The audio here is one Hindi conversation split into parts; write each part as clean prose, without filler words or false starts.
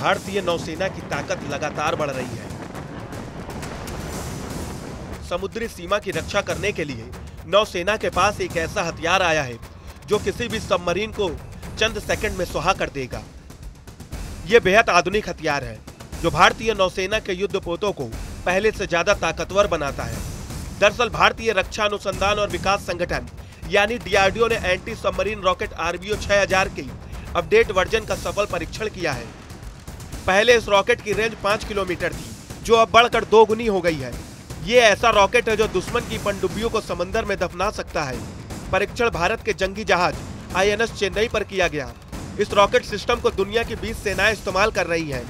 भारतीय नौसेना की ताकत लगातार बढ़ रही है। समुद्री सीमा की रक्षा करने के लिए नौसेना के पास एक ऐसा हथियार आया है जो किसी भी सबमरीन को चंद सेकंड में सुहा कर देगा। ये बेहद आधुनिक हथियार है जो भारतीय नौसेना के युद्धपोतों को पहले से ज्यादा ताकतवर बनाता है। दरअसल भारतीय रक्षा अनुसंधान और विकास संगठन यानी डीआरडीओ ने एंटी सबमरीन रॉकेट आरबीओ 6000 के अपडेट वर्जन का सफल परीक्षण किया है। पहले इस रॉकेट की रेंज 5 किलोमीटर थी, जो अब बढ़कर 2 गुनी हो गई है। ये ऐसा रॉकेट है जो दुश्मन की पनडुब्बियों को समंदर में दफना सकता है। परीक्षण भारत के जंगी जहाज आईएनएस चेन्नई पर किया गया। इस रॉकेट सिस्टम को दुनिया की 20 सेनाएं इस्तेमाल कर रही हैं।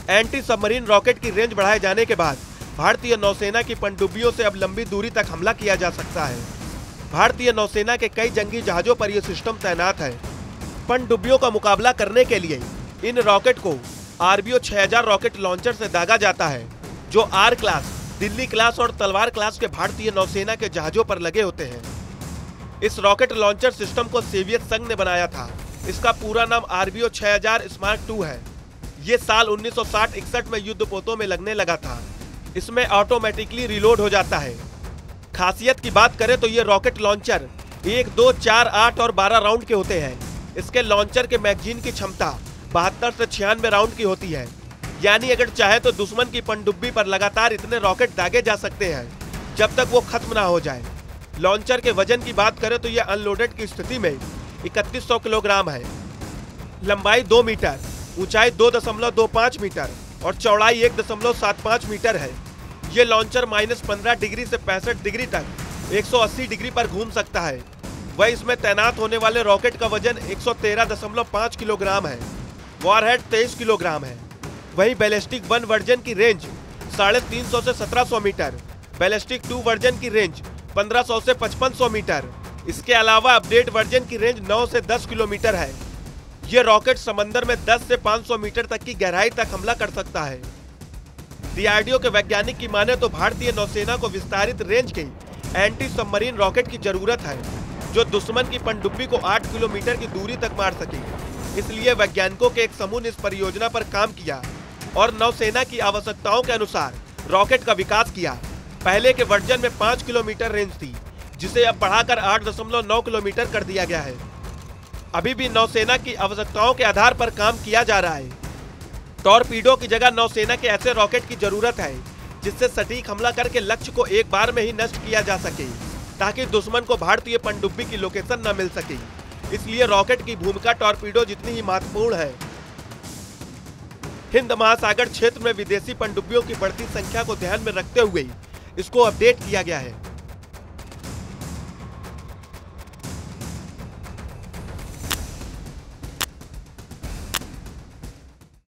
एंटी सबमरीन रॉकेट की रेंज बढ़ाए जाने के बाद भारतीय नौसेना की पनडुब्बियों से अब लंबी दूरी तक हमला किया जा सकता है। भारतीय नौसेना के कई जंगी जहाजों पर यह सिस्टम तैनात है। पनडुब्बियों का मुकाबला करने के लिए इन रॉकेट को आरबीओ 6000 रॉकेट लॉन्चर से दागा जाता है, जो आर क्लास, दिल्ली क्लास और तलवार क्लास के भारतीय नौसेना के जहाजों पर लगे होते हैं। इस रॉकेट लॉन्चर सिस्टम को सोवियत संघ ने बनाया था। इसका पूरा नाम आरबीओ 6000 स्मार्क 2 है। ये साल 1960-61 में युद्धपोतों में लगने लगा था। इसमें ऑटोमेटिकली रिलोड हो जाता है। खासियत की बात करें तो ये रॉकेट लॉन्चर 1, 2, 4, 8 और 12 राउंड के होते हैं। इसके लॉन्चर के मैगजीन की क्षमता 72 से 96 राउंड की होती है। यानी अगर चाहे तो दुश्मन की पनडुब्बी पर लगातार इतने रॉकेट दागे जा सकते हैं जब तक वो खत्म ना हो जाए। लॉन्चर के वजन की बात करें तो यह अनलोडेड की स्थिति में 3100 किलोग्राम है। लंबाई 2 मीटर, ऊंचाई 2.25 मीटर और चौड़ाई 1.75 मीटर है। ये लॉन्चर -15 डिग्री से 65 डिग्री तक 180 डिग्री पर घूम सकता है। वह इसमें तैनात होने वाले रॉकेट का वजन 113.5 किलोग्राम है। वॉरहेड 23 किलोग्राम है। वहीं बैलिस्टिक 1 वर्जन की रेंज 350 से 1700 मीटर, बैलिस्टिक 2 वर्जन की रेंज 1500 से 5500 मीटर। इसके अलावा अपडेट वर्जन की रेंज 9 से 10 किलोमीटर है। यह रॉकेट समंदर में 10 से 500 मीटर तक की गहराई तक हमला कर सकता है। डीआरडीओ के वैज्ञानिक की माने तो भारतीय नौसेना को विस्तारित रेंज के एंटी सबमरीन रॉकेट की जरूरत है, जो दुश्मन की पनडुब्बी को 8 किलोमीटर की दूरी तक मार सके। इसलिए वैज्ञानिकों के एक समूह ने इस परियोजना पर काम किया और नौसेना की आवश्यकताओं के अनुसार रॉकेट का विकास किया। पहले के वर्जन में 5 किलोमीटर रेंज थी, जिसे अब बढ़ाकर 8.9 किलोमीटर कर दिया गया है। अभी भी नौसेना की आवश्यकताओं के आधार पर काम किया जा रहा है। टॉर्पीडो की जगह नौसेना के ऐसे रॉकेट की जरूरत है जिससे सटीक हमला करके लक्ष्य को एक बार में ही नष्ट किया जा सके, ताकि दुश्मन को भारतीय पनडुब्बी की लोकेशन न मिल सके। इसलिए रॉकेट की भूमिका टॉर्पीडो जितनी ही महत्वपूर्ण है। हिंद महासागर क्षेत्र में विदेशी पनडुब्बियों की बढ़ती संख्या को ध्यान में रखते हुए इसको अपडेट किया गया है।